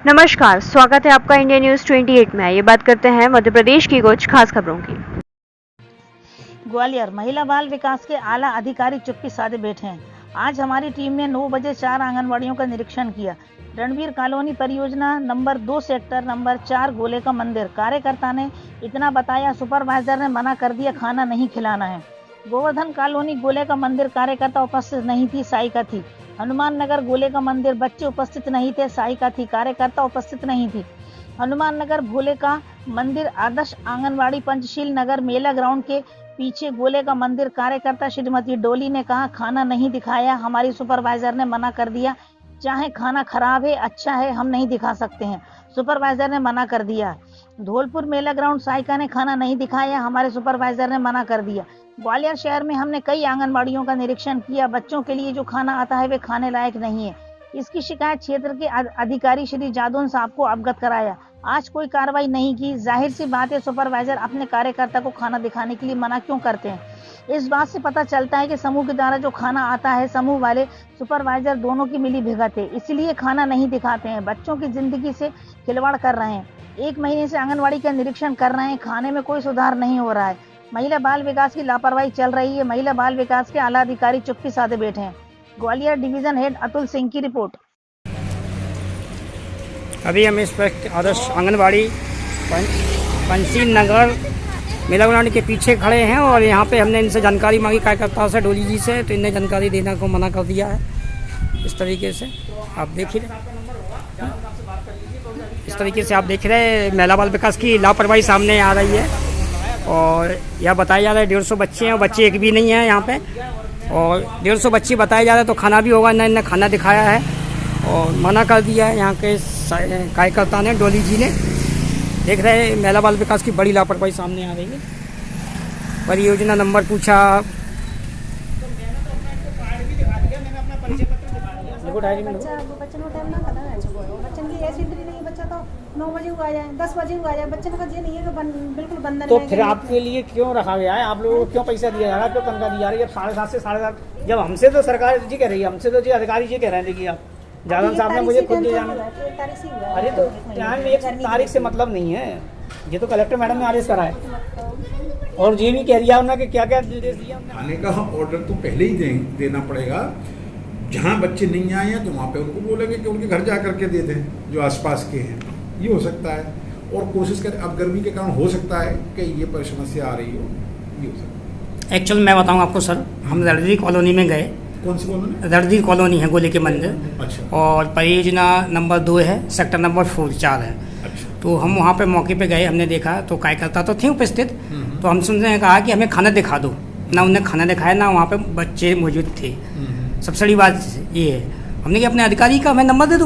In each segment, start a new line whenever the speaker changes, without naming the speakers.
नमस्कार, स्वागत है आपका इंडिया न्यूज 28 में। ये बात करते हैं मध्य प्रदेश की कुछ खास खबरों की।
ग्वालियर महिला बाल विकास के आला अधिकारी चुप्पी साधे बैठे हैं। आज हमारी टीम ने 9 बजे 4 आंगनबाड़ियों का निरीक्षण किया। रणवीर कॉलोनी परियोजना नंबर 2 सेक्टर नंबर 4 गोले का मंदिर। कार्यकर्ता ने इतना बताया, सुपरवाइजर ने मना कर दिया, खाना नहीं खिलाना है। गोवर्धन कॉलोनी गोले का मंदिर कार्यकर्ता उपस्थित नहीं थी, सहायिका थी। हनुमान नगर गोले का मंदिर बच्चे उपस्थित नहीं थे, सहायिका थी, कार्यकर्ता उपस्थित नहीं थी। हनुमान नगर भोले का मंदिर आदर्श आंगनबाड़ी पंचशील नगर मेला ग्राउंड के पीछे गोले का मंदिर। कार्यकर्ता श्रीमती डोली ने कहा, खाना नहीं दिखाया, हमारी सुपरवाइजर ने मना कर दिया, चाहे खाना खराब है अच्छा है हम नहीं दिखा सकते हैं, सुपरवाइजर ने मना कर दिया। धौलपुर मेला ग्राउंड सहायिका ने खाना नहीं दिखाया, हमारे सुपरवाइजर ने मना कर दिया। ग्वालियर शहर में हमने कई आंगनबाड़ियों का निरीक्षण किया, बच्चों के लिए जो खाना आता है वे खाने लायक नहीं है। इसकी शिकायत क्षेत्र के अधिकारी श्री जादौन साहब को अवगत कराया। आज कोई कार्रवाई नहीं की। जाहिर सी बात है, सुपरवाइजर अपने कार्यकर्ता को खाना दिखाने के लिए मना क्यों करते हैं। इस बात से पता चलता है कि समूह के द्वारा जो खाना आता है समूह वाले सुपरवाइजर दोनों की मिली भगत है, इसलिए खाना नहीं दिखाते हैं। बच्चों की जिंदगी से खिलवाड़ कर रहे हैं। 1 महीने से आंगनबाड़ी का निरीक्षण कर रहे हैं, खाने में कोई सुधार नहीं हो रहा है। महिला बाल विकास की लापरवाही चल रही है। महिला बाल विकास के आला अधिकारी चुप्पी साधे बैठे हैं। ग्वालियर डिवीजन हेड अतुल सिंह की रिपोर्ट।
अभी हम इस वक्त आदर्श आंगनबाड़ी पंचशील नगर मेला ग्राउंड के पीछे खड़े हैं और यहाँ पे हमने इनसे जानकारी मांगी कार्यकर्ताओं से, डोली जी से, तो इनने जानकारी देने को मना कर दिया है। इस तरीके से आप देख रहे महिला बाल विकास की लापरवाही सामने आ रही है। और यह बताया जा रहा है 150 बच्चे हैं और बच्चे एक भी नहीं हैं यहाँ पे, और 150 बच्चे बताए जा रहे हैं, तो खाना भी होगा ना, इन्हें खाना दिखाया है और मना कर दिया है यहाँ के कार्यकर्ता ने, डोली जी ने। देख रहे हैं महिला बाल विकास की बड़ी लापरवाही सामने आ रही है। परियोजना नंबर पूछा,
बच्चा तो 9 बजे हुआ जाए, 10 बजे हुआ जाए, बच्चे का ये नहीं है कि बिल्कुल बंधन।
तो फिर आपके लिए क्यों रखा गया है? आप लोगों को क्यों पैसा दिया जा रहा है, क्यों तनख्वाह दी जा रही है? 7:30 से 7:30 जब हमसे तो सरकार जी कह रही है, हमसे तो जी अधिकारी जी कह रहे हैं। देखिए आप जादव साहब ने मुझे खुद दिया जाना। अरे तो यहाँ में 1 तारीख से मतलब नहीं है, ये तो कलेक्टर मैडम ने आदेश करा है और ये भी कह दिया उन्होंने कि क्या क्या निर्देश दिया।
खाने का ऑर्डर तो पहले ही देना पड़ेगा। जहाँ बच्चे नहीं आए हैं तो वहाँ पे उनको बोलेंगे कि उनके घर जा करके दे दें, जो आसपास के हैं। ये हो सकता है, और कोशिश करें। अब गर्मी के कारण हो सकता है कि ये पर समस्या आ रही हो, ये हो सकता है।
एक्चुअल मैं बताऊँ आपको सर, हम रणवीर कॉलोनी में गए।
कौन सी कॉलोनी?
रणवीर कॉलोनी है, गोले के मंदिर।
अच्छा।
और परियोजना नंबर 2 है, सेक्टर नंबर 4 है।
अच्छा।
तो हम वहाँ पे मौके पे गए, हमने देखा तो कार्यकर्ता तो थे उपस्थित, तो हम सुनने कहा कि हमें खाना दिखा दो ना। उन्हें खाना दिखाया ना, वहाँ पे बच्चे मौजूद थे। सबसे बड़ी बात ये है, हमने कि अपने अधिकारी का हमें नंबर दे दो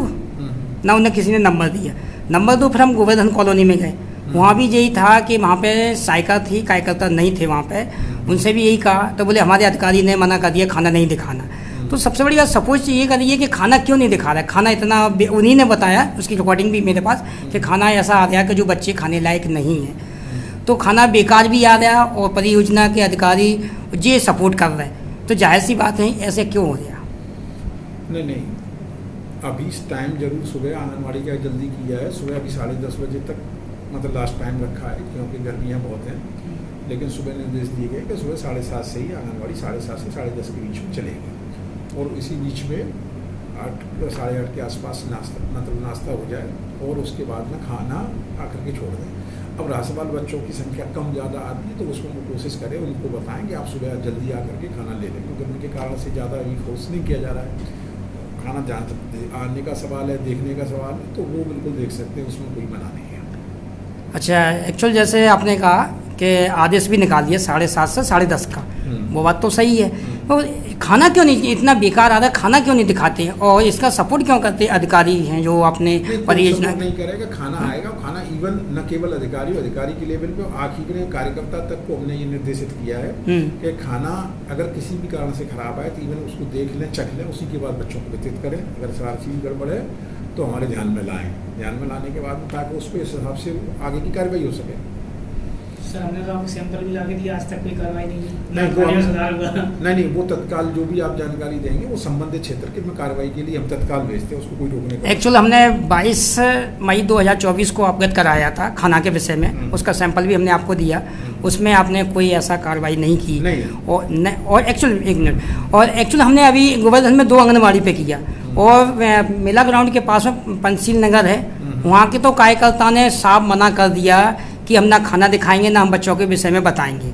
ना, उन्हें किसी ने नंबर दिया। नंबर 2 फिर हम गोवर्धन कॉलोनी में गए, वहाँ भी यही था कि वहाँ पे सहायिका थी, कार्यकर्ता नहीं थे वहाँ पे। उनसे भी यही कहा तो बोले हमारे अधिकारी ने मना कर दिया, खाना नहीं दिखाना। तो सबसे बड़ी बात सपोज ये करिए कि खाना क्यों नहीं दिखा रहा है। खाना इतना उन्हीं ने बताया, उसकी रिकॉर्डिंग भी मेरे पास, कि खाना ऐसा आ गया कि जो बच्चे खाने लायक नहीं है, तो खाना बेकार भी आ गया और परियोजना के अधिकारी ये सपोर्ट कर रहे हैं। तो जाहिर सी बात है ऐसे क्यों हो गया।
नहीं, अभी इस टाइम जरूर सुबह आंगनबाड़ी का जल्दी किया है। सुबह अभी 10:30 बजे तक मतलब लास्ट टाइम रखा है, क्योंकि गर्मियाँ बहुत हैं। लेकिन सुबह निर्देश दिए गए कि सुबह 7:30 से ही आंगनबाड़ी 7:30 से 10:30 के बीच में चलेगी, और इसी बीच में 8 साढ़े 8 के आसपास नाश्ता हो जाए, और उसके बाद में खाना आकर के छोड़ दें। अब रहा सवाल बच्चों की संख्या कम ज़्यादा आती है, तो उसमें वो कोशिश करें, उनको बताएं कि आप सुबह जल्दी आकर के खाना ले लें, क्योंकि गर्मी के कारण से ज़्यादा अभी फोर्स नहीं किया जा रहा है। खाना जहाँ आने का सवाल है, देखने का सवाल है, तो वो बिल्कुल देख सकते हैं, उसमें कोई मना नहीं है।
अच्छा, एक्चुअल जैसे आपने कहा कि आदेश भी निकाल दिया 7:30 से 10:30 का, वो बात तो सही है। तो खाना क्यों नहीं इतना बेकार आ रहा है, खाना क्यों नहीं दिखाते हैं और इसका सपोर्ट क्यों करते हैं अधिकारी हैं जो अपने परियोजना
नहीं करेगा। खाना आएगा, खाना इवन न केवल अधिकारी के लेवल पे, आखिरी कार्यकर्ता तक को हमने ये निर्देशित किया है कि खाना अगर किसी भी कारण से खराब आए तो इवन उसको देख लें, चख लें, उसी के बाद बच्चों को वितरित करें। अगर सारा चीज़ गड़बड़ है तो हमारे ध्यान में लाएं, ध्यान में लाने के बाद ताकि उस पर इस हिसाब से आगे की कार्रवाई हो सके।
सर हमने तो आपको सैंपल भी लाके दिया, आज तक कोई कार्रवाई नहीं हुई,
नहीं,
खाने में सुधार हुआ।
नहीं वो तत्काल जो भी आप जानकारी देंगे वो संबंधित क्षेत्र के में कार्रवाई के लिए हम तत्काल भेजते हैं, उसको कोई रोकने का।
एक्चुअल हमने 22 मई 2024 को अवगत कराया था खाना के विषय में, उसका सैंपल भी हमने आपको दिया, उसमें आपने कोई ऐसा कार्रवाई नहीं की।
नहीं।
और एक्चुअल एक मिनट, और एक्चुअल हमने अभी गोवर्धन में 2 आंगनबाड़ी पे किया, और मेला ग्राउंड के पास में पंचशील नगर है, वहाँ के तो कार्यकर्ता ने साफ मना कर दिया कि हम ना खाना दिखाएंगे ना हम बच्चों के विषय में बताएंगे।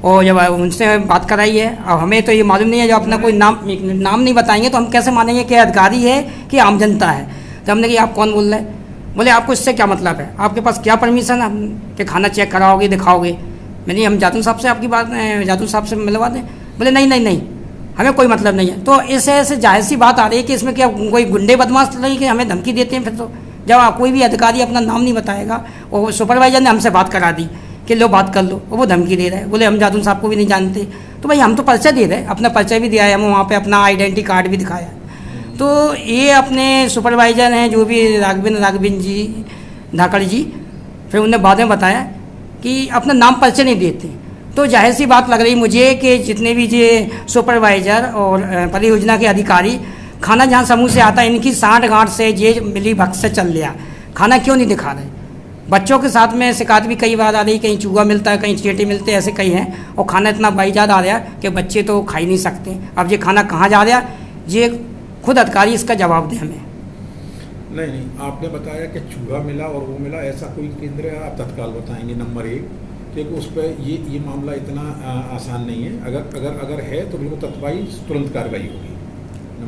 और जब उनसे बात कराई है, अब हमें तो ये मालूम नहीं है, जब अपना कोई नाम नहीं बताएंगे तो हम कैसे मानेंगे कि अधिकारी है कि आम जनता है। तो हमने कहा आप कौन बोल रहे हैं? बोले आपको इससे क्या मतलब है, आपके पास क्या परमिशन है कि खाना चेक कराओगे दिखाओगे? मैंने हम जातू साहब से आपकी बात जातू साहब से मिलवा दें। बोले नहीं हमें कोई मतलब नहीं है। तो ऐसे जाहिर सी बात आ रही है कि इसमें क्या कोई गुंडे बदमाश नहीं कि हमें धमकी देते हैं? फिर तो जब कोई भी अधिकारी अपना नाम नहीं बताएगा, और सुपरवाइजर ने हमसे बात करा दी कि लो बात कर लो, और वो धमकी दे रहा है, बोले हम जादू साहब को भी नहीं जानते। तो भाई हम तो परिचय दे रहे हैं, अपना परिचय भी दिया है, हम वहाँ पे अपना आइडेंटिटी कार्ड भी दिखाया। तो ये अपने सुपरवाइजर हैं जो भी राघविन जी धाकड़ जी, फिर उन्हें बाद में बताया कि अपना नाम परिचय नहीं देते। तो जाहिर सी बात लग रही मुझे कि जितने भी ये सुपरवाइजर और परियोजना के अधिकारी खाना जहाँ समूह से आता है, इनकी साठ गांठ से ये मिली भक्त से चल लिया, खाना क्यों नहीं दिखा रहे? बच्चों के साथ में शिकायत भी कई बार आ रही, कहीं चूहा मिलता है, कहीं चींटे मिलते हैं, ऐसे कई हैं, और खाना इतना बाईजाद आ रहा कि बच्चे तो खा ही नहीं सकते। अब ये खाना कहाँ जा रहा, ये खुद अधिकारी इसका जवाब दें हमें।
नहीं आपने बताया कि चूहा मिला और वो मिला, ऐसा कोई केंद्र है आप तत्काल बताएंगे नंबर 1, क्योंकि उस पर ये मामला इतना आसान नहीं है। अगर है तो बिल्कुल तत्काल तुरंत कार्रवाई होगी।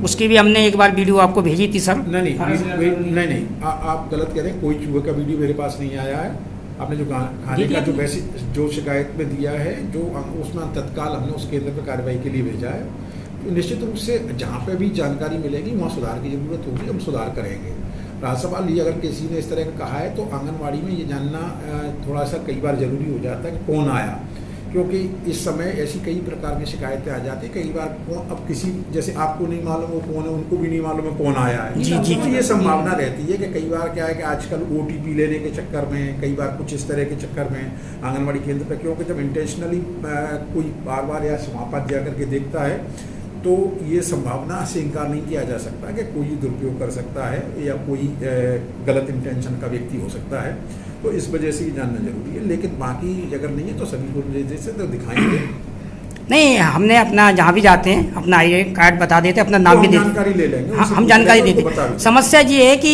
उसकी भी हमने एक बार वीडियो आपको भेजी थी सर।
नहीं आप गलत कह रहे हैं, कोई चूहे का वीडियो मेरे पास नहीं आया है। आपने जो खाने का जो शिकायत में दिया है, जो उसमें तत्काल हमने उस केंद्र पर कार्रवाई के लिए भेजा है। तो निश्चित रूप से जहाँ पे भी जानकारी मिलेगी वहाँ सुधार की जरूरत होगी, हम सुधार करेंगे। रहा सवाल ये, अगर किसी ने इस तरह का कहा है तो आंगनवाड़ी में ये जानना थोड़ा सा कई बार जरूरी हो जाता है कि कौन आया, क्योंकि इस समय ऐसी कई प्रकार की शिकायतें आ जाती हैं। कई बार अब किसी जैसे आपको नहीं मालूम वो कौन है, उनको भी नहीं मालूम है कौन आया है। जी ये संभावना रहती है कि कई बार क्या है कि आजकल OTP लेने के चक्कर में, कई बार कुछ इस तरह के चक्कर में आंगनवाड़ी केंद्र पर, क्योंकि जब इंटेंशनली कोई बार या समापत जा करके देखता है तो ये संभावना से इनकार नहीं किया जा सकता कि कोई दुरुपयोग कर सकता है या कोई गलत इंटेंशन का व्यक्ति हो सकता है। तो इस वजह से ये जानना जरूरी है, लेकिन बाकी अगर नहीं है तो सभी को जैसे तो दिखाएंगे।
नहीं, हमने अपना जहाँ भी जाते हैं अपना आई कार्ड बता देते, अपना नाम भी देते,
जानकारी ले लेंगे।
हाँ, हम जानकारी देते। समस्या ये है कि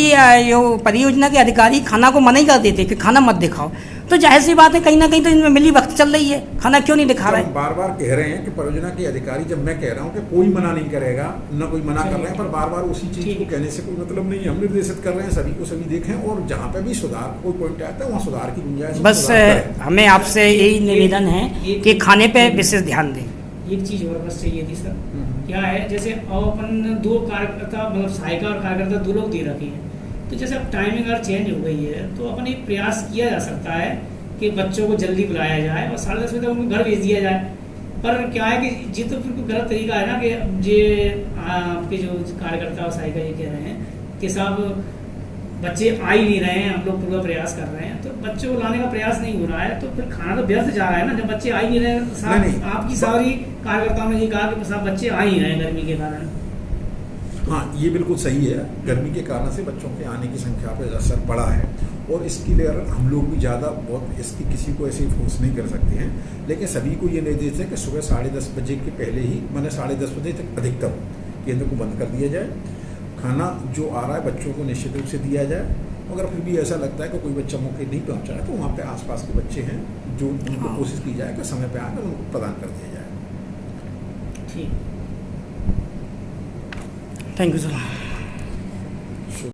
जो परियोजना के अधिकारी खाना को मना ही कर देते कि खाना मत दिखाओ। तो जाहिर सी बात है कहीं ना कहीं तो इनमें मिली वक्त चल रही है, खाना क्यों नहीं दिखा रहे?
बार बार कह रहे हैं कि परियोजना के अधिकारी, जब मैं कह रहा हूँ कि कोई मना नहीं करेगा, न कोई मना कर रहे हैं, पर बार बार उसी चीज को कहने से कोई मतलब नहीं है। हम निर्देशित कर रहे हैं सभी को, सभी देखें, और जहाँ पे भी सुधार कोई पॉइंट आता है वहाँ सुधार की गुंजाइश।
बस हमें आपसे यही निवेदन है कि खाने पे विशेष ध्यान दें।
एक चीज और बस चाहिए थी सर, क्या है जैसे अपन 2 कार्यकर्ता, मतलब सहायिका और कार्यकर्ता 2 लोग दे रखे हैं, तो जैसे अब टाइमिंग अगर चेंज हो गई है तो अपन एक प्रयास किया जा सकता है कि बच्चों को जल्दी बुलाया जाए और 10:30 बजे तक उनको घर भेज दिया जाए। पर क्या है कि ये तो फिर कोई गलत तरीका है ना कि ये आपके जो कार्यकर्ता और सहायिका ये कह रहे हैं कि साहब बच्चे आ ही नहीं रहे हैं, हम लोग पूरा प्रयास कर रहे हैं, तो बच्चों को लाने का प्रयास नहीं हो रहा है, तो फिर खाना तो व्यर्थ जा रहा है ना। जब बच्चे आ ही नहीं रहे, साहब आपकी सारी कार्यकर्ताओं ने ये कहा कि साहब बच्चे आ ही रहे हैं गर्मी के कारण।
हाँ, ये बिल्कुल सही है। गर्मी के कारण से बच्चों के आने की संख्या पर असर पड़ा है, और इसके लिए हम लोग भी ज़्यादा बहुत इसकी किसी को ऐसे फोर्स नहीं कर सकते हैं, लेकिन सभी को ये निर्देश है कि सुबह 10:30 बजे के पहले ही, मैंने 10:30 बजे तक अधिकतम केंद्र को बंद कर दिया जाए। खाना जो आ रहा है बच्चों को निश्चित रूप से दिया जाए। अगर फिर भी ऐसा लगता है कि कोई बच्चा मौके नहीं पहुँचा है तो वहाँ पे आसपास के बच्चे हैं जो उनको कोशिश की जाए कि समय पे आकर उनको प्रदान कर दिया जाए।
ठीक,
थैंक यू सर।